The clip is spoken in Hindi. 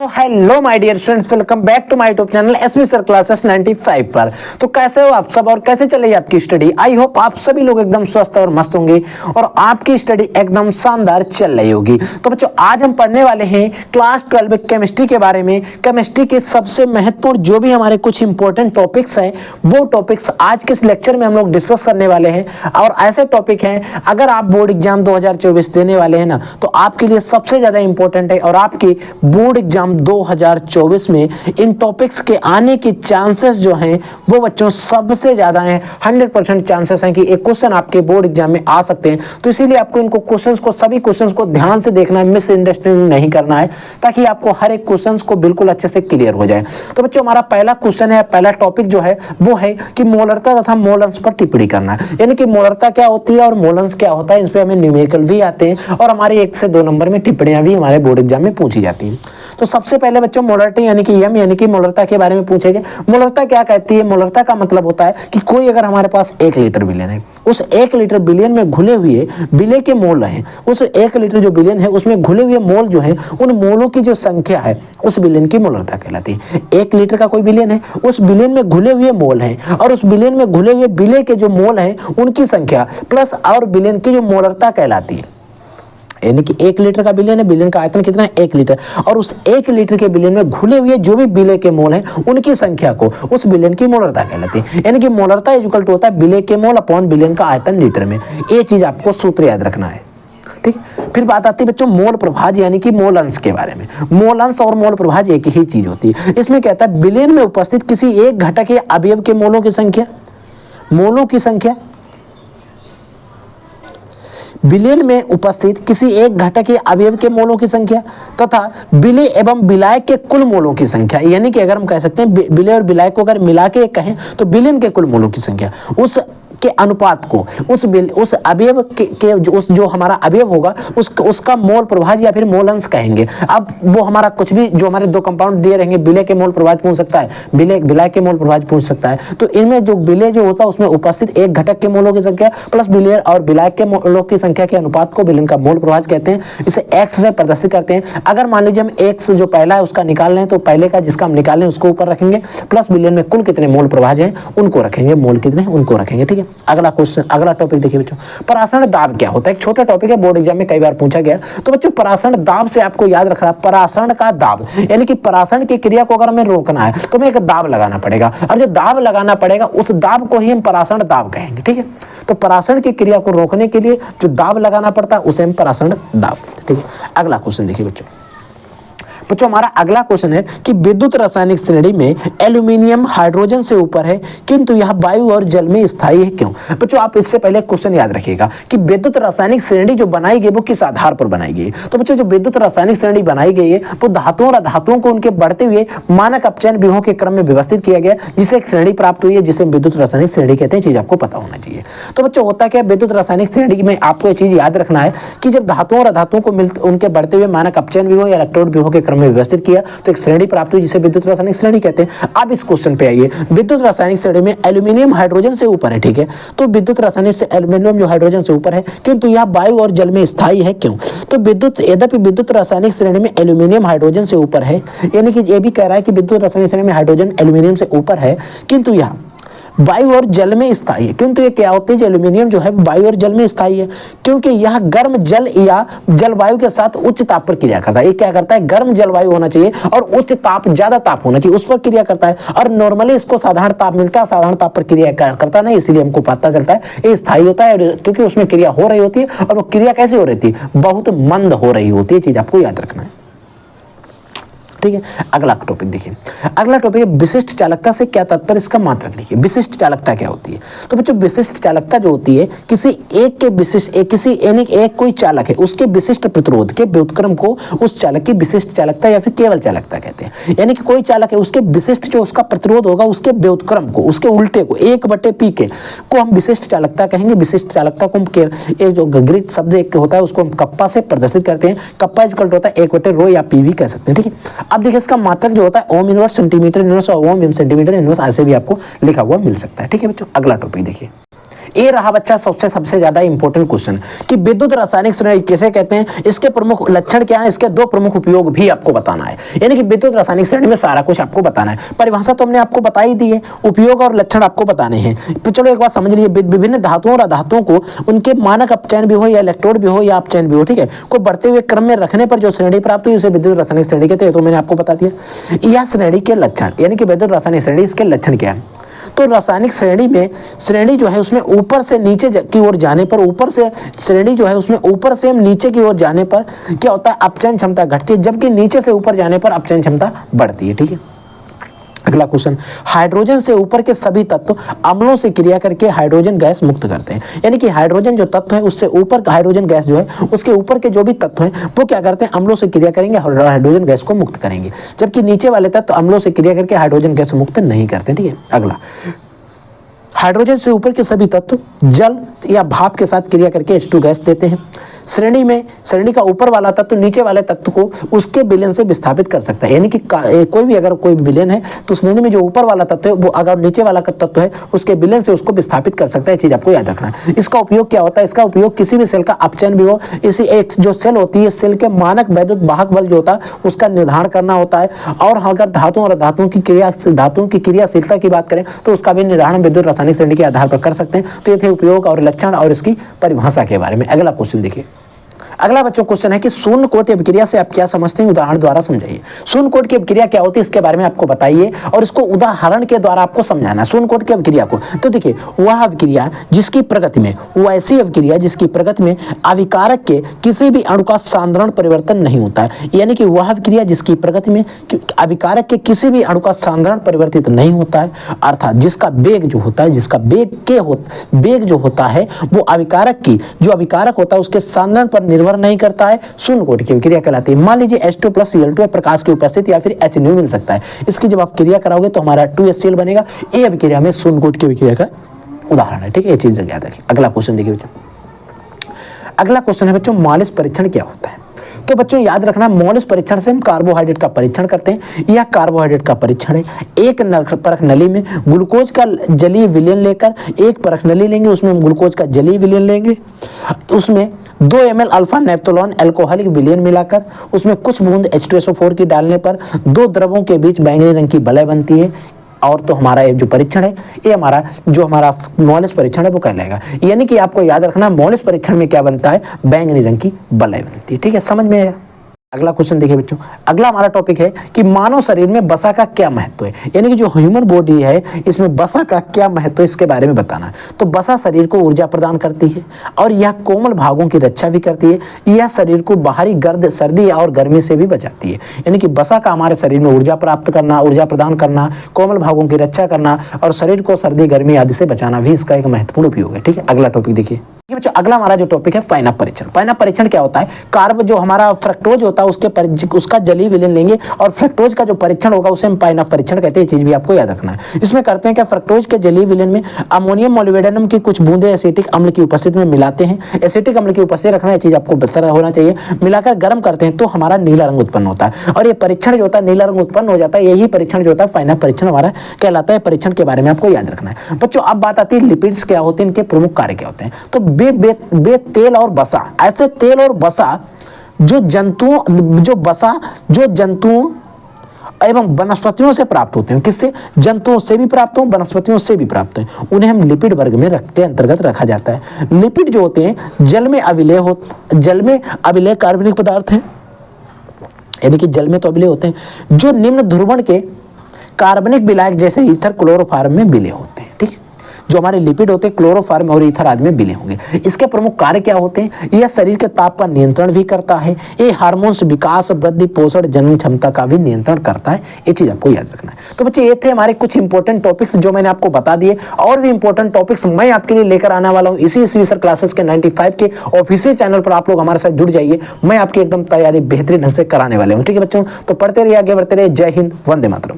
Hello my dear students, welcome back to my YouTube channel SB sir classes 95 पर। तो कैसे हो आप सब और कैसे चल रही है आपकी स्टडी। आई होप आप सभी लोग एकदम स्वस्थ और मस्त होंगे और आपकी स्टडी एकदम शानदार चल रही होगी। तो बच्चों, आज हम पढ़ने वाले हैं क्लास 12 केमिस्ट्री के बारे में। केमिस्ट्री के सबसे महत्वपूर्ण जो भी हमारे कुछ इंपॉर्टेंट टॉपिक्स हैं, वो टॉपिक्स आज के इस लेक्चर में हम लोग डिस्कस करने वाले हैं। और ऐसे टॉपिक हैं, अगर आप बोर्ड एग्जाम 2024 देने वाले हैं ना, तो आपके लिए सबसे ज्यादा इंपॉर्टेंट है। और आपके बोर्ड एग्जाम 2024 में इन टॉपिक्स के आने के चांसेस जो हैं वो बच्चों सबसे ज्यादा हैं। 100% चांसेस हैं कि एक क्वेश्चन आपके बोर्ड एग्जाम में आ सकते हैं। तो इसीलिए आपको इनको क्वेश्चंस को, सभी क्वेश्चंस को ध्यान से देखना है, मिस अंडरस्टैंडिंग नहीं करना है, ताकि आपको हर एक क्वेश्चंस को बिल्कुल अच्छे से क्लियर हो जाए। तो बच्चों, हमारा पहला क्वेश्चन है, पहला टॉपिक जो है वो है कि मोलरता तथा मोलंस पर टिप्पणी करना है। यानी कि मोलरता क्या होती है और मोलंस क्या होता है, इस पे हमें न्यूमेरिकल भी आते हैं और हमारे 1 से 2 नंबर में टिप्पणियां भी हमारे बोर्ड एग्जाम में पूछी जाती हैं। तो सबसे पहले बच्चों, मोलरिटी यानी कि एम यानी कि मोलरता के बारे में पूछेंगे। मोलरता क्या कहती है? मोलरता का मतलब होता है कि कोई अगर हमारे पास 1 लीटर विलेन है, उस 1 लीटर विलेन में घुले हुए विले के मोल हैं, उस 1 लीटर जो विलेन है उसमें घुले हुए मोल जो है, उन मोलों की जो संख्या है उस विलेन की मोलरता कहलाती है। 1 लीटर का कोई विलेन है, उस विलेन में घुले हुए मोल हैं और उस विलेन में घुले हुए विले के जो मोल हैं उनकी संख्या प्लस और विलेन की जो मोलरता कहलाती है। यानी कि 1 लीटर का विलेन है, विलेन का आयतन कितना है? 1 लीटर, और उस 1 लीटर के विलेन में घुले हुए जो भी विले के मोल हैं उनकी संख्या को उस विलेन की मोलरता कहलाती है। यानी कि मोलरता इक्वल टू होता है विले के मोल अपॉन विलेन का आयतन लीटर में। ये चीज आपको सूत्र याद रखना है, ठीक। फिर बात आती है बच्चों मोल प्रभाज यानी कि मोल अंश के बारे में। मोल अंश और मोल प्रभाज एक ही चीज होती है। इसमें कहता है विलेन में उपस्थित किसी एक घटक या अवयव के मोलों की संख्या, मोलों की संख्या, विलेन में उपस्थित किसी एक घटक या अवयव के मोलों की संख्या तथा विले एवं विलायक के कुल मोलों की संख्या। यानी कि अगर हम कह सकते हैं विले और विलायक को अगर मिला के कहें तो विलेन के कुल मोलों की संख्या, उस के अनुपात को उस अवयव के जो हमारा अवयव होगा उसका मोल प्रभाज या फिर मोल अंश कहेंगे। अब वो हमारा कुछ भी जो हमारे 2 कंपाउंड दिए रहेंगे, विले के मोल प्रभाज पूछ सकता है, विलायक के मोल प्रभाज पूछ सकता है। तो इनमें जो विले जो होता है उसमें उपस्थित एक घटक के मोलों की संख्या प्लस विले और विलायक के मोलों की संख्या के अनुपात को विलेन का मोल प्रभाज कहते हैं। इसे एक्स से प्रदर्शित करते हैं। अगर मान लीजिए हम एक्स जो पहला है उसका निकाल रहे हैं तो पहले का जिसका हम निकाल रहे हैं उसको ऊपर रखेंगे, प्लस विलेन में कुल कितने मोल प्रभाज हैं उनको रखेंगे, मोल कितने उनको रखेंगे, ठीक है। अगला क्वेश्चन, अगला टॉपिक देखिए बच्चों, परासरण दाब क्या होता है। एक छोटा टॉपिक है, बोर्ड एग्जाम में कई बार पूछा गया। तो बच्चों, परासरण दाब से आपको याद रखना, परासरण का दाब यानी कि परासरण की क्रिया को अगर हमें रोकना है तो हमें एक दाब लगाना पड़ेगा, और जो दाब लगाना पड़ेगा उस दाब को ही हम परासरण दाब कहेंगे, ठीक है। तो परासरण की क्रिया को रोकने के लिए जो दाब लगाना पड़ता है उसे हम परासरण दाब, ठीक है। अगला क्वेश्चन देखिए बच्चों, हमारा अगला क्वेश्चन है कि विद्युत रासायनिक श्रेणी में एल्यूमिनियम हाइड्रोजन से ऊपर है किंतु यह वायु और जल में स्थायी है, क्यों? बच्चों, आप इससे पहले क्वेश्चन याद रखिएगा कि विद्युत रासायनिक श्रेणी जो बनाई गई वो किस आधार पर बनाई गई। तो बच्चों, जो विद्युत रासायनिक श्रेणी बनाई गई है वो धातुओं और अधातुओं को उनके बढ़ते हुए मानक अपचयन व्यूहों के क्रम में व्यवस्थित किया गया, जिससे एक श्रेणी प्राप्त हुई है जिसे विद्युत रासायनिक श्रेणी कहते हैं। चीज आपको पता होना चाहिए। तो बच्चों, होता क्या, विद्युत रासायनिक श्रेणी में आपको ये चीज याद रखना है कि जब धातुओं और अधातुओं को उनके बढ़ते हुए मानक अपचयन व्यूहों या इलेक्ट्रोड व्यूहों के क्रम में व्यवस्थित किया तो एक श्रेणी प्राप्त हुई जिसे विद्युत रासायनिक श्रेणी कहते हैं। अब इस क्वेश्चन पे आइए, विद्युत रासायनिक श्रेणी में एल्यूमिनियम हाइड्रोजन से ऊपर है, ठीक है। तो विद्युत रासायनिक से एल्यूमिनियम जो हाइड्रोजन से ऊपर है किंतु यह वायु और जल में स्थायी है, क्यों? तो यद्यपि विद्युत रासायनिक श्रेणी में एल्यूमिनियम हाइड्रोजन से ऊपर है, यानी कि ये भी कह रहा है कि विद्युत रासायनिक श्रेणी में हाइड्रोजन एल्यूमिनियम से ऊपर है किंतु यह वायु और जल में स्थायी है। किंतु ये क्या होते हैं, जो एल्यूमिनियम जो है वायु और जल में स्थायी है क्योंकि यह गर्म जल या जलवायु के साथ उच्च ताप पर क्रिया करता है। ये क्या करता है, गर्म जलवायु होना चाहिए और उच्च ताप, ज्यादा ताप होना चाहिए, उस पर क्रिया करता है। और नॉर्मली इसको साधारण ताप मिलता है, साधारण ताप पर क्रिया करता नहीं, इसलिए हमको पता चलता है ये स्थायी होता है क्योंकि उसमें क्रिया हो रही होती है। और वो क्रिया कैसे हो रही थी, बहुत मंद हो रही होती है। चीज आपको याद रखना है, ठीक है। अगला टॉपिक देखिए, अगला टॉपिक है विशिष्ट चालकता से क्या तात्पर्य, इसका मात्रक लिखिए। विशिष्ट चालकता क्या होती है? तो बच्चों, विशिष्ट चालकता जो होती है किसी एक के विशिष्ट यानी एक कोई चालक है उसके विशिष्ट प्रतिरोध के व्युत्क्रम को उस चालक की विशिष्ट चालकता या फिर केवल चालकता कहते हैं। यानी कि कोई चालक है उसके विशिष्ट जो उसका प्रतिरोध होगा उसके व्युत्क्रम को, उसके उल्टे को 1/p के को हम विशिष्ट चालकता कहेंगे। विशिष्ट चालकता को हम ये जो ग्रीक शब्द एक होता है उसको हम कप्पा से प्रदर्शित करते हैं। कप्पा इक्वल होता है 1/ρ या pv कह सकते हैं, ठीक है। अब देखिए, इसका मात्रक जो होता है ओम इनवर्स, सेंटीमीटर इनवर्स और ओम सेंटीमीटर इनवर्स ऐसे भी आपको लिखा हुआ मिल सकता है, ठीक है बच्चों। अगला टॉपिक देखिए, ये रहा बच्चा सबसे ज्यादा इंपॉर्टेंट क्वेश्चन कि विद्युत रासायनिक श्रेणी किसे कहते हैं, इसके प्रमुख लक्षण क्या है, इसके 2 प्रमुख उपयोग भी आपको बताना है। यानी कि विद्युत रासायनिक श्रेणी में सारा कुछ आपको बताना है। परिभाषा तो हमने आपको बता ही दी है, उपयोग और लक्षण आपको बताने हैं। तो चलो एक बात समझ लीजिए, विभिन्न धातुओं और अधातुओं को उनके मानक अपचयन भी हो या इलेक्ट्रोड भी हो या अपचयन भी हो, ठीक है, को बढ़ते हुए क्रम में रखने पर जो श्रेणी प्राप्त हुई उसे विद्युत रासायनिक श्रेणी कहते हैं। तो मैंने आपको बता दिया। यह श्रेणी के लक्षण यानी कि विद्युत रासायनिक श्रेणी, इसके लक्षण क्या है। तो रासायनिक श्रेणी में श्रेणी जो है उसमें ऊपर से नीचे की ओर जाने पर, ऊपर से श्रेणी जो है उसमें ऊपर से नीचे की ओर जाने पर क्या होता है, अपचयन क्षमता घटती है, जबकि नीचे से ऊपर जाने पर अपचयन क्षमता बढ़ती है। ठीक है, अगला क्वेश्चन, हाइड्रोजन से ऊपर के सभी तत्व अम्लों से क्रिया करके हाइड्रोजन गैस मुक्त करते हैं। यानी कि हाइड्रोजन जो तत्व है उससे ऊपर का हाइड्रोजन गैस जो है उसके ऊपर के जो भी तत्व हैं वो क्या करते हैं, अम्लों से क्रिया करेंगे और हाइड्रोजन गैस को मुक्त करेंगे, जबकि नीचे वाले तत्व अम्लों से क्रिया करके हाइड्रोजन गैस मुक्त नहीं करते। ठीक है, अगला, हाइड्रोजन से ऊपर के सभी तत्व जल या भाप के साथ क्रिया करके H2 गैस देते हैं। श्रेणी का ऊपर वाला तत्व नीचे वाले तत्व को उसके विलयन से विस्थापित कर सकता है। यानी कि कोई भी अगर कोई विलयन है तो श्रेणी में जो ऊपर वाला तत्व है वो अगर नीचे वाला तत्व है उसके विलयन से उसको विस्थापित कर सकता है। चीज आपको याद रखना है। इसका उपयोग क्या होता है, इसका उपयोग किसी भी सेल का अपचयन भी हो, इसी एक जो सेल होती है सेल के मानक वैद्युत वाहक बल जो होता है उसका निर्धारण करना होता है। और अगर धातुओं और धातुओं की क्रियाशीलता की बात करें तो उसका भी निर्धारण विद्युत रासायनिक श्रेणी के आधार पर कर सकते हैं। तो ये थे उपयोग और लक्षण और इसकी परिभाषा के बारे में। अगला क्वेश्चन देखिए, अगला बच्चों क्वेश्चन है कि शून्य कोटि अभिक्रिया से आप क्या समझते हैं, उदाहरण द्वारा समझाइए। शून्य कोटि की अभिक्रिया क्या होती है इसके बारे में आपको बताइए और इसको उदाहरण के द्वारा आपको समझाना है शून्य कोटि की अभिक्रिया को। तो देखिए, वह अभिक्रिया जिसकी प्रगति में, वैसी अभिक्रिया जिसकी प्रगति में अभिकारक के किसी भी अणु का साधारण परिवर्तन नहीं होता है। यानी कि वह अभिक्रिया जिसकी प्रगति में अभिकारक के किसी भी अणु का साधारण परिवर्तित नहीं होता है, अर्थात जिसका वेग जो होता है, जिसका वेग जो होता है वो अभिकारक की जो अभिकारक होता है उसके साधारण पर निर्भर नहीं करता है, शून्य कोटि की अभिक्रिया कहलाती है। मान लीजिए H2 + Cl2 प्रकाश की उपस्थिति या फिर HNO मिल सकता है। इसकी जब आप क्रिया कराओगे तो हमारा 2HCl बनेगा। ये अभिक्रिया में शून्य कोटि की अभिक्रिया का उदाहरण है। ठीक है, ये चीज याद रखिए। अगला क्वेश्चन देखिए बच्चों, अगला क्वेश्चन है बच्चों मॉलिस परीक्षण क्या होता है। तो बच्चों याद रखना, मॉलिस परीक्षण से हम कार्बोहाइड्रेट का परीक्षण करते हैं। यह कार्बोहाइड्रेट का परीक्षण है। एक परख नली में ग्लूकोज का जलीय विलयन लेकर, एक परख नली लेंगे उसमें हम ग्लूकोज का जलीय विलयन लेंगे, उसमें 2 ml अल्फा नेफ्थोलोन अल्कोहलिक विलयन मिलाकर उसमें कुछ बूंद H2SO4 की डालने पर 2 द्रवों के बीच बैंगनी रंग की बलय बनती है। और तो हमारा ये जो परीक्षण है ये हमारा मॉलिस परीक्षण है वो कहलाएगा। यानी कि आपको याद रखना, मॉलिस परीक्षण में क्या बनता है, बैंगनी रंग की बलय बनती है। ठीक है, समझ में आया। अगला क्वेश्चन देखिए बच्चों, अगला हमारा टॉपिक है कि मानव शरीर में वसा का क्या महत्व है। यानी कि जो ह्यूमन बॉडी है इसमें वसा का क्या महत्व है इसके बारे में बताना है। तो वसा शरीर को ऊर्जा प्रदान करती है और यह कोमल भागों की रक्षा भी करती है। यह शरीर को बाहरी गर्द, सर्दी और गर्मी से भी बचाती है। यानी कि वसा का हमारे शरीर में ऊर्जा प्राप्त करना, ऊर्जा प्रदान करना, कोमल भागों की रक्षा करना और शरीर को सर्दी गर्मी आदि से बचाना भी इसका एक महत्वपूर्ण उपयोग है। ठीक है, अगला टॉपिक देखिए बच्चों, अगला हमारा जो टॉपिक है फाइनअप परीक्षण। फाइनअप परीक्षण क्या होता है, कार्ब जो हमारा फ्रक्टोज होता है उसका जलीय विलयन लेंगे और फ्रक्टोज का जो परीक्षण होगा उसे हम फाइनअप परीक्षण कहते हैं। ये चीज भी आपको याद रखना है। इसमें करते हैं क्या, फ्रक्टोज के जलीय विलयन में अमोनियम मोलिब्डेनम की कुछ बूंदे एसिटिक अम्ल की उपस्थिति में मिलाते हैं। एसिटिक अम्ल की उपस्थिति रखना, ये चीज आपको पता होना चाहिए। मिलाकर गर्म करते हैं तो हमारा नीला रंग उत्पन्न होता है और ये परीक्षण जो होता है नीला रंग उत्पन्न हो जाता है। यही परीक्षण जो होता है फाइनअप परीक्षण हमारा कहलाता है। परीक्षण के बारे में आपको याद रखना है बच्चों। अब बात आती है लिपिड्स क्या होते हैं, इनके प्रमुख कार्य क्या होते हैं। तो तेल और वसा, ऐसे तेल और वसा जो जंतुओं एवं वनस्पतियों से प्राप्त होते हैं। किससे, जंतुओं से भी प्राप्त हो, वनस्पतियों से भी प्राप्त हैं, उन्हें हम लिपिड वर्ग में अंतर्गत रखा जाता है। लिपिड जो होते हैं जल में अविलेय कार्बनिक पदार्थ हैं। यानी कि जल में तो अविलेय होते हैं जो निम्न ध्रुवण के कार्बनिक विलायक जैसे ईथर क्लोरोफॉर्म में विलय होते हैं। ठीक है, जो हमारे लिपिड होते हैं क्लोरोफॉर्म और ईथर आदि में विलय होंगे। इसके प्रमुख कार्य क्या होते हैं, यह शरीर के ताप का नियंत्रण भी करता है। ये हार्मोन्स विकास, वृद्धि, पोषण, जनन क्षमता का भी नियंत्रण करता है। ये चीज आपको याद रखना है। तो बच्चे ये थे हमारे कुछ इंपॉर्टेंट टॉपिक्स जो मैंने आपको बता दिए। और भी इंपॉर्टेंट टॉपिक्स मैं आपके लिए लेकर आने वाला हूँ इसी सर क्लासेस के 95 के ऑफिशियल चैनल पर। आप लोग हमारे साथ जुड़ जाइए, मैं आपकी एकदम तैयारी बेहतरीन ढंग से कराने वाले हूँ। ठीक है बच्चों, तो पढ़ते रहिए, आगे बढ़ते रहिए। जय हिंद, वंदे मातरम।